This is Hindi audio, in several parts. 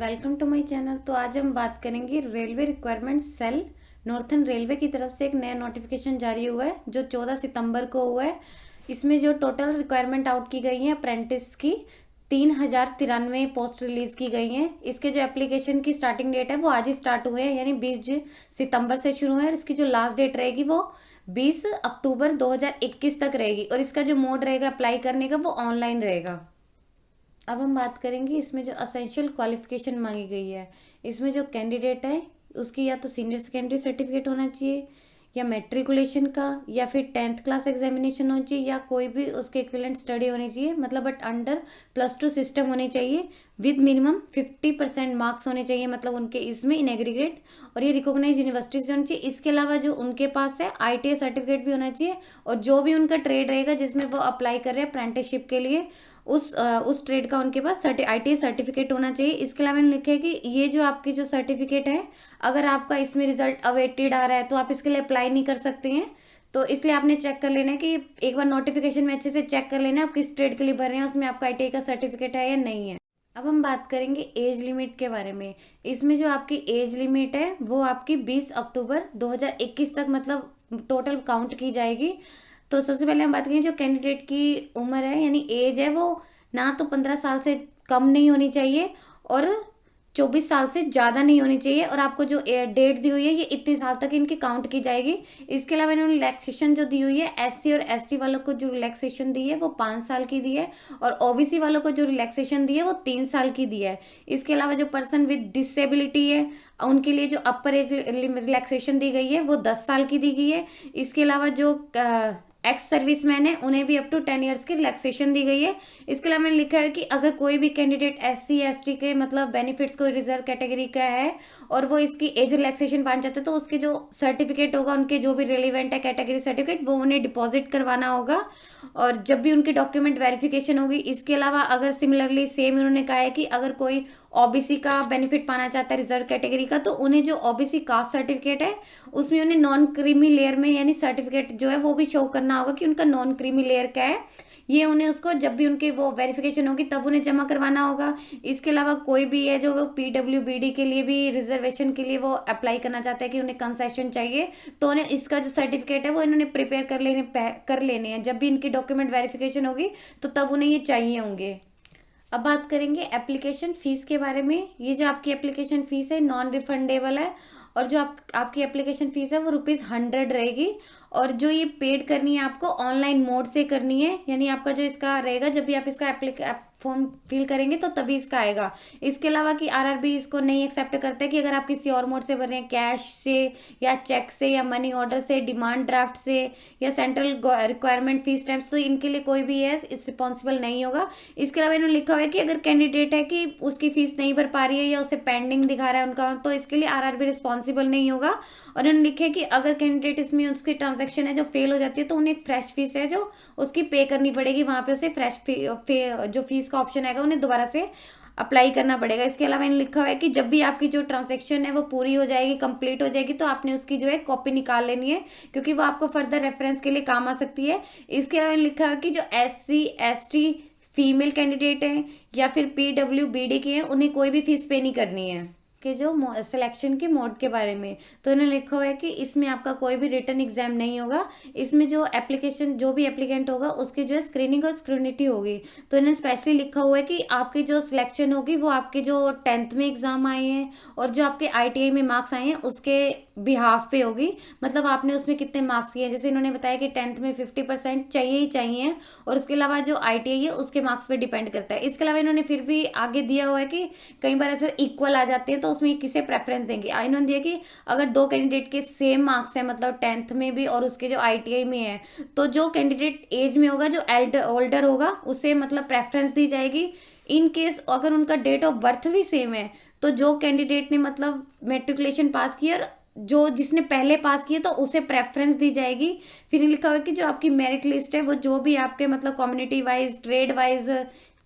Welcome to my channel. तो आज हम बात करेंगे railway requirement cell. Northern railway की तरफ से एक नया नोटिफिकेशन जारी हुआ है जो 14 सितंबर को हुआ है। इसमें जो टोटल रिक्वायरमेंट आउट की गई है अप्रेंटिस की 3093 पोस्ट रिलीज की गई हैं। इसके जो एप्लीकेशन की स्टार्टिंग डेट है वो आज ही स्टार्ट हुए हैं, यानी 20 सितंबर से शुरू है। इसकी जो लास्ट डेट रहेगी वो 20 अक्टूबर 2021 तक रहेगी और इसका जो मोड रहेगा अप्लाई करने का वो ऑनलाइन रहेगा। अब हम बात करेंगे इसमें जो असेंशियल क्वालिफिकेशन मांगी गई है। इसमें जो कैंडिडेट है उसकी या तो सीनियर सेकेंडरी सर्टिफिकेट होना चाहिए या मैट्रिकुलेशन का या फिर 10th क्लास एग्जामिनेशन होनी चाहिए या कोई भी उसके इक्विवेलेंट स्टडी होनी चाहिए, मतलब बट अंडर +2 सिस्टम होनी चाहिए विद मिनिमम 50% मार्क्स होने चाहिए, मतलब उनके इसमें इन एग्रीगेट, और ये रिकॉग्नाइज यूनिवर्सिटी से होनी चाहिए। इसके अलावा जो उनके पास है ITA सर्टिफिकेट भी होना चाहिए और जो भी उनका ट्रेड रहेगा जिसमें वो अप्लाई कर रहे हैं अप्रेंटिसशिप के लिए उस ट्रेड का उनके पास ITA सर्टिफिकेट होना चाहिए। इसके अलावा मैंने लिखा है कि ये जो आपकी जो सर्टिफिकेट है अगर आपका इसमें रिजल्ट अवेटेड आ रहा है तो आप इसके लिए अप्लाई नहीं कर सकते हैं। तो इसलिए आपने चेक कर लेना है कि एक बार नोटिफिकेशन में अच्छे से चेक कर लेना आप किस ट्रेड के लिए भर रहे हैं, उसमें आपका ITA का सर्टिफिकेट है या नहीं है। अब हम बात करेंगे एज लिमिट के बारे में। इसमें जो आपकी एज लिमिट है वो आपकी 20 अक्टूबर 2021 तक मतलब टोटल काउंट की जाएगी। तो सबसे पहले हम बात करें जो कैंडिडेट की उम्र है यानी एज है वो ना तो 15 साल से कम नहीं होनी चाहिए और 24 साल से ज़्यादा नहीं होनी चाहिए, और आपको जो डेट दी हुई है ये इतने साल तक इनकी काउंट की जाएगी। इसके अलावा इन्होंने रिलैक्सेशन जो दी हुई है SC और ST वालों को जो रिलैक्सेशन दी है वो 5 साल की दी है और OBC वालों को जो रिलैक्सेशन दी है वो 3 साल की दी है। इसके अलावा जो पर्सन विद डिसेबिलिटी है उनके लिए जो अपर एज रिलैक्सेशन दी गई है वो 10 साल की दी गई है। इसके अलावा जो एक्स सर्विसमैन है उन्हें भी अप टू 10 ईयर्स की रिलैक्सेशन दी गई है। इसके अलावा मैंने लिखा है कि अगर कोई भी कैंडिडेट SC ST के मतलब बेनिफिट्स को रिजर्व कैटेगरी का है और वो इसकी एज रिलैक्सेशन पाना चाहते हैं तो उसके जो सर्टिफिकेट होगा उनके जो भी रिलेवेंट है कैटेगरी सर्टिफिकेट वो उन्हें डिपॉजिट करवाना होगा और जब भी उनकी डॉक्यूमेंट वेरिफिकेशन होगी। इसके अलावा अगर सिमिलरली सेम उन्होंने कहा है कि अगर कोई OBC का बेनिफिट पाना चाहता है रिजर्व कैटेगरी का तो उन्हें जो OBC कास्ट सर्टिफिकेट है उसमें उन्हें नॉन क्रीमी लेयर में यानी सर्टिफिकेट जो है वो भी शो करना होगा कि उनका नॉन क्रीमी लेयर क्या है। ये उन्हें उसको जब भी उनकी वो वेरिफिकेशन होगी तब उन्हें जमा करवाना होगा। इसके अलावा कोई भी है जो वो PWBD के लिए भी रिजर्वेशन के लिए वो अप्लाई करना चाहता है कि उन्हें कंसेशन चाहिए तो उन्हें इसका जो सर्टिफिकेट है वो इन्होंने प्रिपेयर कर लेने हैं। जब भी इनकी डॉक्यूमेंट वेरिफिकेशन होगी तो तब उन्हें ये चाहिए होंगे। अब बात करेंगे एप्लीकेशन फ़ीस के बारे में। ये जो आपकी एप्लीकेशन फ़ीस है नॉन रिफंडेबल है और जो आपकी एप्लीकेशन फ़ीस है वो ₹100 रहेगी और जो ये पेड करनी है आपको ऑनलाइन मोड से करनी है, यानी आपका जो इसका रहेगा जब भी आप इसका फॉर्म फिल करेंगे तो तभी इसका आएगा। इसके अलावा कि RRB इसको नहीं एक्सेप्ट करता है कि अगर आप किसी और मोड से भर रहे हैं कैश से या चेक से या मनी ऑर्डर से, डिमांड ड्राफ्ट से या सेंट्रल रिक्वायरमेंट फीस स्टैम्प, तो इनके लिए कोई भी है इस रिस्पॉन्सिबल नहीं होगा। इसके अलावा इन्होंने लिखा हुआ है कि अगर कैंडिडेट है कि उसकी फीस नहीं भर पा रही है या उसे पेंडिंग दिखा रहा है उनका तो इसके लिए RRB रिस्पॉन्सिबल नहीं होगा। और इन्होंने लिखा है कि अगर कैंडिडेट इसमें उसकी ट्रांजेक्शन है जो फेल हो जाती है तो उन्हें एक फ्रेश फीस है जो उसकी पे करनी पड़ेगी, वहां पे उसे फ्रेश जो फीस का ऑप्शन आएगा उन्हें दोबारा से अप्लाई करना पड़ेगा। इसके अलावा इन्होंने लिखा हुआ है कि जब भी आपकी जो ट्रांजेक्शन है वो पूरी हो जाएगी, कंप्लीट हो जाएगी, तो आपने उसकी जो है कॉपी निकाल लेनी है क्योंकि वो आपको फर्दर रेफरेंस के लिए काम आ सकती है। इसके अलावा लिखा हुआ है कि जो SC ST फीमेल कैंडिडेट हैं या फिर PWBD के हैं उन्हें कोई भी फीस पे नहीं करनी है। के जो सिलेक्शन के मोड के बारे में तो इन्होंने लिखा हुआ है कि इसमें आपका कोई भी रिटन एग्जाम नहीं होगा। इसमें जो एप्लीकेशन जो भी एप्लीकेंट होगा उसकी जो है स्क्रीनिंग और स्क्रूनिटी होगी। तो इन्होंने स्पेशली लिखा हुआ है कि आपकी जो सिलेक्शन होगी वो आपके जो 10th में एग्जाम आए हैं और जो आपके ITA में मार्क्स आए हैं उसके बिहाफ पे होगी, मतलब आपने उसमें कितने मार्क्स किए हैं। जैसे इन्होंने बताया कि 10th में 50% चाहिए ही चाहिए और उसके अलावा जो ITA है उसके मार्क्स पे डिपेंड करता है। इसके अलावा इन्होंने फिर भी आगे दिया हुआ है कि कई बार ऐसे इक्वल आ जाते हैं तो उसमें किसे प्रेफरेंस देंगे। इन्होंने दिया कि अगर दो कैंडिडेट के सेम मार्क्स है मतलब 10th में भी और उसके जो ITA में है तो जो कैंडिडेट एज में होगा जो ओल्डर होगा उसे मतलब प्रेफरेंस दी जाएगी। इन केस अगर उनका डेट ऑफ बर्थ भी सेम है तो जो कैंडिडेट ने मतलब मेट्रिकुलेशन पास किया और जो जिसने पहले पास किया तो उसे प्रेफरेंस दी जाएगी। फिर लिखा हुआ है कि जो आपकी मेरिट लिस्ट है वो जो भी आपके मतलब कम्युनिटी वाइज ट्रेड वाइज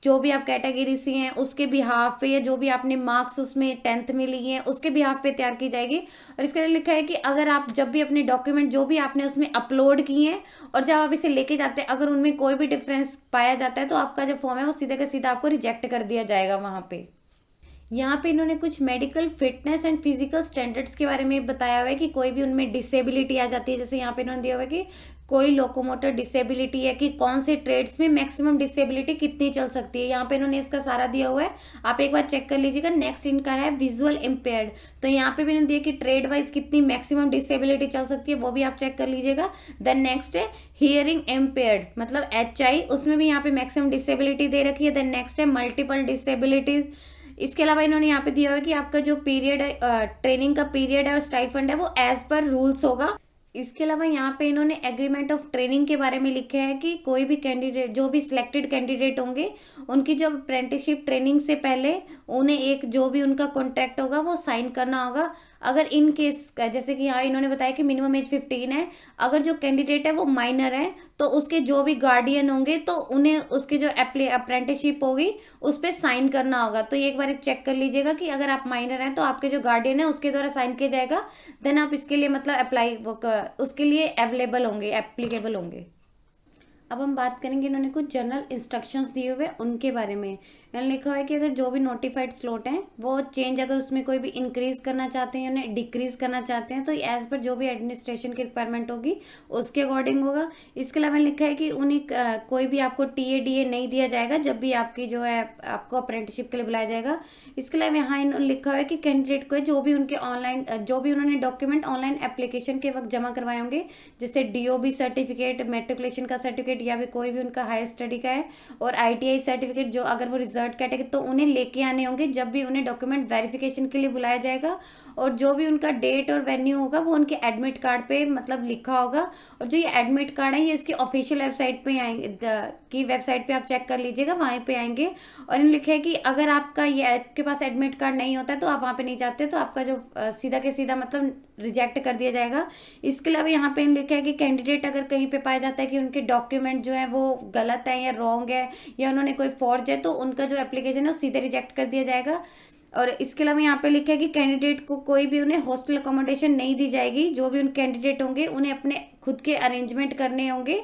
जो भी आप कैटेगरी से हैं उसके बिहाफ पे या जो भी आपने मार्क्स उसमें 10th में लिए हैं उसके बिहाफ पे तैयार की जाएगी। और इसके लिए लिखा है कि अगर आप जब भी अपने डॉक्यूमेंट जो भी आपने उसमें अपलोड किए हैं और जब आप इसे लेके जाते हैं अगर उनमें कोई भी डिफरेंस पाया जाता है तो आपका जो फॉर्म है वो सीधे का सीधा आपको रिजेक्ट कर दिया जाएगा वहां पे। यहाँ पे इन्होंने कुछ medical fitness and physical standards के बारे में बताया हुआ है कि कोई भी उनमें डिसेबिलिटी आ जाती है, जैसे यहाँ पे इन्होंने दिया हुआ है कि कोई लोकोमोटर डिसेबिलिटी है कि कौन से ट्रेड्स में मैक्सिमम डिसेबिलिटी कितनी चल सकती है, यहाँ पे इन्होंने इसका सारा दिया हुआ है, आप एक बार चेक कर लीजिएगा। नेक्स्ट इनका है विजुअल इम्पेयर्ड, तो यहाँ पे भी इन्होंने दिया कि ट्रेड वाइज कितनी मैक्सिमम डिसेबिलिटी चल सकती है, वो भी आप चेक कर लीजिएगा। देन नेक्स्ट है हियरिंग इम्पेयर्ड, मतलब HI, उसमें भी यहाँ पे मैक्सिमम डिसेबिलिटी दे रखी है। देन नेक्स्ट है मल्टीपल डिसेबिलिटीज। इसके अलावा इन्होंने यहाँ पे दिया हुआ है कि आपका जो पीरियड है, ट्रेनिंग का पीरियड है और स्टाइफंड है, वो एज पर रूल्स होगा। इसके अलावा यहाँ पे इन्होंने एग्रीमेंट ऑफ ट्रेनिंग के बारे में लिखा है कि कोई भी कैंडिडेट, जो भी सिलेक्टेड कैंडिडेट होंगे, उनकी जो अप्रेंटिसशिप ट्रेनिंग से पहले उन्हें एक जो भी उनका कॉन्ट्रैक्ट होगा वो साइन करना होगा। अगर इन केस, जैसे कि यहाँ इन्होंने बताया कि मिनिमम एज 15 है, अगर जो कैंडिडेट है वो माइनर है तो उसके जो भी गार्डियन होंगे तो उन्हें उसकी जो अप्रेंटिसशिप होगी उस पर साइन करना होगा। तो ये एक बार चेक कर लीजिएगा कि अगर आप माइनर हैं तो आपके जो गार्डियन है उसके द्वारा साइन किया जाएगा, देन आप इसके लिए मतलब अप्लाई उसके लिए अवेलेबल होंगे, एप्लीकेबल होंगे। अब हम बात करेंगे, इन्होंने कुछ जनरल इंस्ट्रक्शंस दिए हुए उनके बारे में। इन्होंने लिखा हुआ है कि अगर जो भी नोटिफाइड स्लॉट हैं वो चेंज, अगर उसमें कोई भी इंक्रीज करना चाहते हैं या डिक्रीज करना चाहते हैं तो एज पर जो भी एडमिनिस्ट्रेशन की रिक्वायरमेंट होगी उसके अकॉर्डिंग होगा। इसके अलावा लिखा है कि उन्हें कोई भी आपको TADA नहीं दिया जाएगा जब भी आपकी जो है आपको अप्रेंटिसशिप के लिए बुलाया जाएगा। इसके अलावा यहाँ इन्होंने लिखा हुआ है कि कैंडिडेट को जो भी उनके ऑनलाइन, जो भी उन्होंने डॉक्यूमेंट ऑनलाइन एप्लीकेशन के वक्त जमा करवाए होंगे, जैसे DOB सर्टिफिकेट, मेट्रिकुलेशन का सर्टिफिकेट या फिर कोई भी उनका हायर स्टडी का है, और ITI सर्टिफिकेट, जो अगर वो रिजर्व कैटेगरी, तो उन्हें लेके आने होंगे जब भी उन्हें डॉक्यूमेंट वेरिफिकेशन के लिए बुलाया जाएगा। और जो भी उनका डेट और वेन्यू होगा वो उनके एडमिट कार्ड पे मतलब लिखा होगा। और जो ये एडमिट कार्ड है ये इसकी ऑफिशियल वेबसाइट पे आएंगे, की वेबसाइट पे आप चेक कर लीजिएगा, वहीं पे आएंगे। और इन्होंने लिखा है कि अगर आपका ये आपके पास एडमिट कार्ड नहीं होता है तो आप वहाँ पे नहीं जाते तो आपका जो सीधा के सीधा मतलब रिजेक्ट कर दिया जाएगा। इसके अलावा यहाँ पे लिखा है कि कैंडिडेट अगर कहीं पे पाया जाता है कि उनके डॉक्यूमेंट जो है वो गलत है या रॉन्ग है या उन्होंने कोई फॉर्ज है तो उनका जो एप्लीकेशन है वो सीधे रिजेक्ट कर दिया जाएगा। और इसके अलावा यहाँ पे लिखा है कि कैंडिडेट को कोई भी उन्हें हॉस्टल अकोमोडेशन नहीं दी जाएगी, जो भी उन कैंडिडेट होंगे उन्हें अपने खुद के अरेंजमेंट करने होंगे,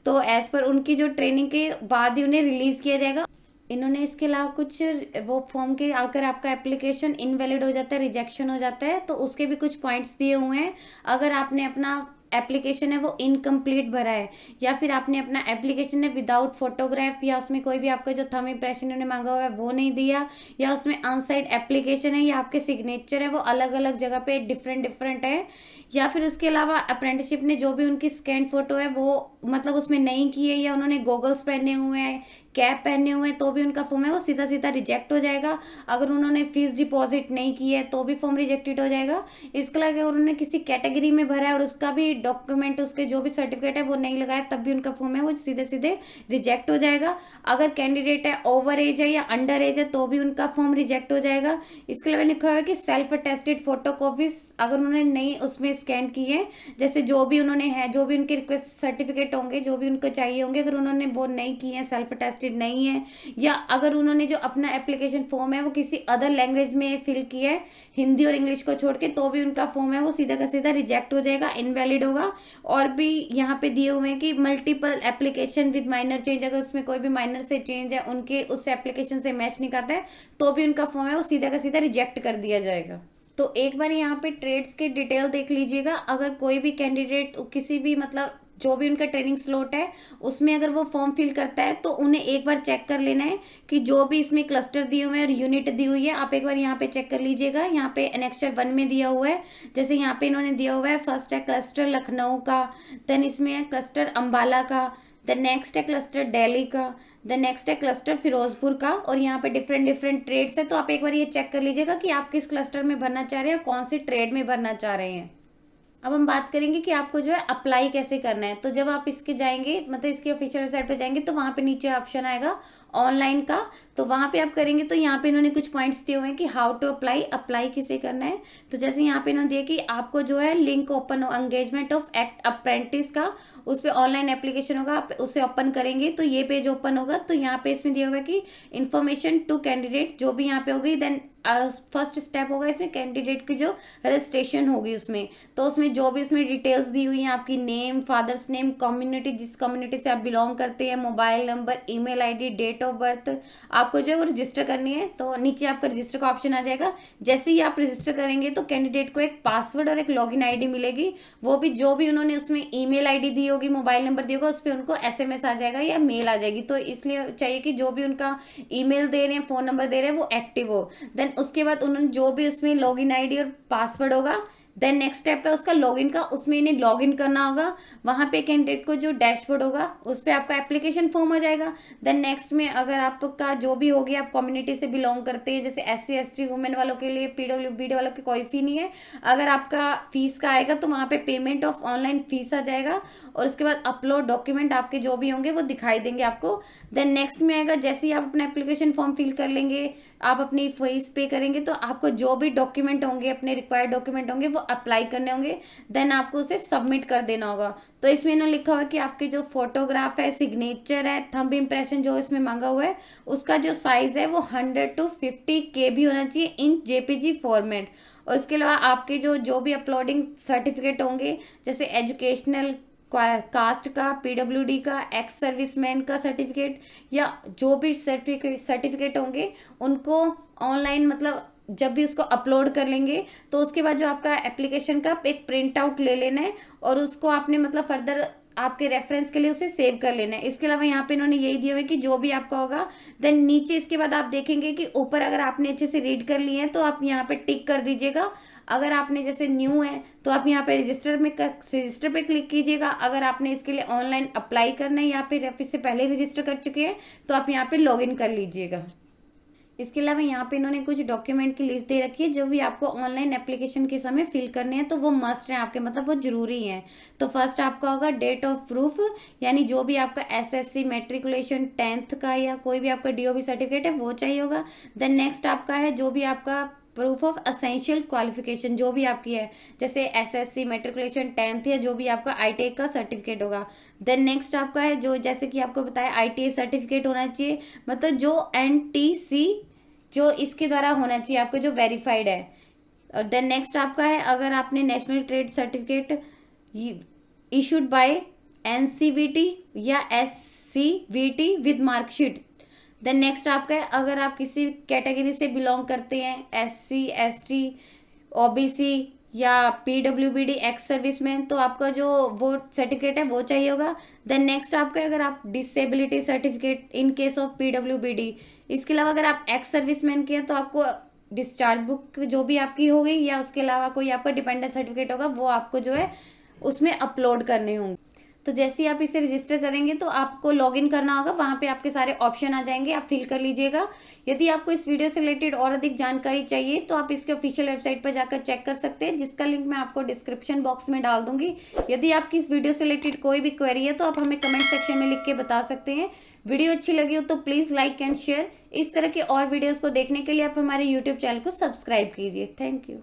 तो एज पर उनकी जो ट्रेनिंग के बाद ही उन्हें रिलीज किया जाएगा। इन्होंने इसके अलावा कुछ वो फॉर्म के, अगर आपका एप्लीकेशन इनवैलिड हो जाता है, रिजेक्शन हो जाता है, तो उसके भी कुछ पॉइंट्स दिए हुए हैं। अगर आपने अपना एप्लीकेशन है वो इनकम्प्लीट भरा है या फिर आपने अपना एप्लीकेशन है विदाउट फोटोग्राफ, या उसमें कोई भी आपका जो थंब इम्प्रेशन उन्होंने मांगा हुआ है वो नहीं दिया, या उसमें अनसाइड एप्लीकेशन है या आपके सिग्नेचर है वो अलग अलग जगह पे डिफरेंट है, या फिर उसके अलावा अप्रेंटिसशिप ने जो भी उनकी स्कैन फोटो है वो मतलब उसमें नहीं की है, या उन्होंने गॉगल्स पहने हुए हैं, कैप पहने हुए हैं, तो भी उनका फॉर्म है वो सीधा सीधा रिजेक्ट हो जाएगा। अगर उन्होंने फीस डिपॉजिट नहीं की है तो भी फॉर्म रिजेक्टेड हो जाएगा। इसके अलावा अगर उन्होंने किसी कैटेगरी में भरा है और उसका भी डॉक्यूमेंट, उसके जो भी सर्टिफिकेट है वो नहीं लगाया, तब भी उनका फॉर्म है वो सीधे सीधे रिजेक्ट हो जाएगा। अगर कैंडिडेट है ओवर एज है या अंडर एज है तो भी उनका फॉर्म रिजेक्ट हो जाएगा। इसके अलावा लिखा हुआ है कि सेल्फ अटेस्टेड फोटो कॉपीज अगर उन्होंने नहीं उसमें स्कैन की है, जैसे जो भी उन्होंने है, जो भी उनके रिक्वेस्ट सर्टिफिकेट होंगे, जो भी उनको चाहिए होंगे, अगर उन्होंने वो नहीं की है, सेल्फ अटेस्टेड नहीं है, या अगर उन्होंने जो अपना एप्लीकेशन फॉर्म है वो किसी अदर लैंग्वेज में फिल किया है, हिंदी और इंग्लिश को छोड़ के, तो भी उनका फॉर्म है वो सीधा का सीधा रिजेक्ट हो जाएगा, इनवैलिड होगा। और भी यहाँ पे दिए हुए हैं कि multiple application with minor change, अगर उसमें कोई भी माइनर से चेंज है उनके उस एप्लीकेशन से मैच नहीं करता है तो भी उनका फॉर्म है वो सीधा का सीधा रिजेक्ट कर दिया जाएगा। तो एक बार यहाँ पे ट्रेड्स के डिटेल देख लीजिएगा। अगर कोई भी कैंडिडेट किसी भी मतलब जो भी उनका ट्रेनिंग स्लॉट है उसमें अगर वो फॉर्म फिल करता है तो उन्हें एक बार चेक कर लेना है कि जो भी इसमें क्लस्टर दिए हुए हैं और यूनिट दी हुई है, आप एक बार यहाँ पे चेक कर लीजिएगा। यहाँ पे एनेक्चर 1 में दिया हुआ है, जैसे यहाँ पे इन्होंने दिया हुआ है, फर्स्ट है क्लस्टर लखनऊ का, देन इसमें है क्लस्टर अम्बाला का, देन नेक्स्ट है क्लस्टर दिल्ली का, देन नेक्स्ट है क्लस्टर फिरोजपुर का, और यहाँ पे डिफरेंट ट्रेड्स है। तो आप एक बार ये चेक कर लीजिएगा कि आप किस क्लस्टर में भरना चाह रहे हैं और कौन सी ट्रेड में भरना चाह रहे हैं। अब हम बात करेंगे कि आपको जो है अप्लाई कैसे करना है। तो जब आप इसके जाएंगे, मतलब इसकी ऑफिशियल वेबसाइट पे जाएंगे, तो वहाँ पे नीचे ऑप्शन आएगा ऑनलाइन का, तो वहाँ पे आप करेंगे। तो यहाँ पे इन्होंने कुछ पॉइंट्स दिए हुए हैं कि हाउ टू अप्लाई किसे करना है। तो जैसे यहाँ पे इन्होंने दिया कि आपको जो है लिंक ओपन हो एंगेजमेंट ऑफ एक्ट अप्रेंटिस का, उस पर ऑनलाइन एप्लीकेशन होगा, आप उसे ओपन करेंगे तो ये पेज ओपन होगा। तो यहाँ पे इसमें दिया हुआ है कि इन्फॉर्मेशन टू कैंडिडेट, जो भी यहाँ पे होगी, देन फर्स्ट स्टेप होगा इसमें कैंडिडेट की जो रजिस्ट्रेशन होगी उसमें, तो उसमें जो भी उसमें डिटेल्स दी हुई हैं, आपकी नेम, फादर्स नेम, कम्युनिटी, जिस कम्युनिटी से आप बिलोंग करते हैं, mobile number, email ID, date of birth आपको जो है वो रजिस्टर करनी है। तो नीचे आपका रजिस्टर का ऑप्शन आ जाएगा। जैसे ही आप रजिस्टर करेंगे तो कैंडिडेट को एक पासवर्ड और एक लॉगिन आईडी मिलेगी, वो भी जो भी उन्होंने उसमें ईमेल आईडी दी होगी, मोबाइल नंबर दिया होगा, उस पर उनको एसएमएस आ जाएगा या मेल आ जाएगी। तो इसलिए चाहिए कि जो भी उनका ईमेल दे रहे हैं, फोन नंबर दे रहे हैं, वो एक्टिव हो। देन उसके बाद उन्होंने जो भी उसमें लॉगिन आईडी और पासवर्ड होगा, देन नेक्स्ट स्टेप है उसका लॉगिन का, उसमें इन्हें लॉगिन करना होगा। वहां पे कैंडिडेट को जो डैशबोर्ड होगा उस पर आपका एप्लीकेशन फॉर्म आ जाएगा। देन नेक्स्ट में अगर आपका जो भी होगी, आप कम्युनिटी से बिलोंग करते हैं, जैसे SC ST वुमेन वालों के लिए, PWBD वालों की कोई फी नहीं है। अगर आपका फीस का आएगा तो वहाँ पे पेमेंट ऑफ ऑनलाइन फीस आ जाएगा और उसके बाद अपलोड डॉक्यूमेंट आपके जो भी होंगे वो दिखाई देंगे आपको। देन नेक्स्ट में आएगा, जैसे ही आप अपना एप्लीकेशन फॉर्म फिल कर लेंगे, आप अपनी फीस पे करेंगे, तो आपको जो भी डॉक्यूमेंट होंगे, अपने रिक्वायर्ड डॉक्यूमेंट होंगे, वो अप्लाई करने होंगे। देन आपको उसे सबमिट कर देना होगा। तो इसमें इन्होंने लिखा हुआ है कि आपके जो फोटोग्राफ है, सिग्नेचर है, थंब इम्प्रेशन जो इसमें मांगा हुआ है, उसका जो साइज है वो 100 to 50 KB होना चाहिए इन JPG फॉर्मेट। और इसके अलावा आपके जो भी अपलोडिंग सर्टिफिकेट होंगे, जैसे एजुकेशनल, कास्ट का, PWD का, एक्स सर्विसमैन का सर्टिफिकेट, या जो भी सर्टिफिकेट होंगे, उनको ऑनलाइन मतलब जब भी उसको अपलोड कर लेंगे तो उसके बाद जो आपका एप्लीकेशन का एक प्रिंट आउट ले लेना है और उसको आपने मतलब फर्दर आपके रेफरेंस के लिए उसे सेव कर लेना है। इसके अलावा यहाँ पे इन्होंने यही दिया हुआ है कि जो भी आपका होगा, देन नीचे इसके बाद आप देखेंगे कि ऊपर अगर आपने अच्छे से रीड कर लिए हैं तो आप यहाँ पे टिक कर दीजिएगा। अगर आपने जैसे न्यू है तो आप यहाँ पे रजिस्टर पे क्लिक कीजिएगा। अगर आपने इसके लिए ऑनलाइन अप्लाई करना है या फिर आप इससे पहले रजिस्टर कर चुके हैं तो आप यहाँ पे लॉगिन कर लीजिएगा। इसके अलावा यहाँ पे इन्होंने कुछ डॉक्यूमेंट की लिस्ट दे रखी है जो भी आपको ऑनलाइन एप्लीकेशन के समय फिल करने हैं, तो वो मस्ट है आपके, मतलब वो जरूरी है। तो फर्स्ट आपका होगा डेट ऑफ प्रूफ, यानी जो भी आपका SSC मैट्रिकुलेशन 10th का या कोई भी आपका DOB सर्टिफिकेट है वो चाहिए होगा। देन नेक्स्ट आपका है जो भी आपका प्रूफ ऑफ असेंशियल क्वालिफिकेशन जो भी आपकी है, जैसे SSC मैट्रिकुलेशन 10th या जो भी आपका ITI का सर्टिफिकेट होगा। देन नेक्स्ट आपका है जो जैसे कि आपको बताया ITI सर्टिफिकेट होना चाहिए, मतलब जो NTC जो इसके द्वारा होना चाहिए आपको जो वेरीफाइड है। और देन नेक्स्ट आपका है अगर आपने national trade certificate issued by NCVT या SCVT with marksheet. Then next आपका है अगर आप किसी कैटेगरी से बिलोंग करते हैं, SC ST OBC या PWBD एक्स सर्विसमैन, तो आपका जो वो सर्टिफिकेट है वो चाहिए होगा। देन नेक्स्ट आपका अगर आप disability certificate in case of PWBD। इसके अलावा अगर आप एक्स सर्विसमैन के हैं तो आपको डिस्चार्ज बुक जो भी आपकी हो गई या उसके अलावा कोई आपका डिपेंडेंट सर्टिफिकेट होगा वो आपको जो है उसमें अपलोड करने होंगे। तो जैसे ही आप इसे रजिस्टर करेंगे तो आपको लॉगिन करना होगा, वहाँ पे आपके सारे ऑप्शन आ जाएंगे, आप फिल कर लीजिएगा। यदि आपको इस वीडियो से रिलेटेड और अधिक जानकारी चाहिए तो आप इसके ऑफिशियल वेबसाइट पर जाकर चेक कर सकते हैं, जिसका लिंक मैं आपको डिस्क्रिप्शन बॉक्स में डाल दूंगी। यदि आपकी इस वीडियो से रिलेटेड कोई भी क्वेरी है तो आप हमें कमेंट सेक्शन में लिख के बता सकते हैं। वीडियो अच्छी लगी हो तो प्लीज़ लाइक एंड शेयर। इस तरह के और वीडियोज़ को देखने के लिए आप हमारे यूट्यूब चैनल को सब्सक्राइब कीजिए। Thank you.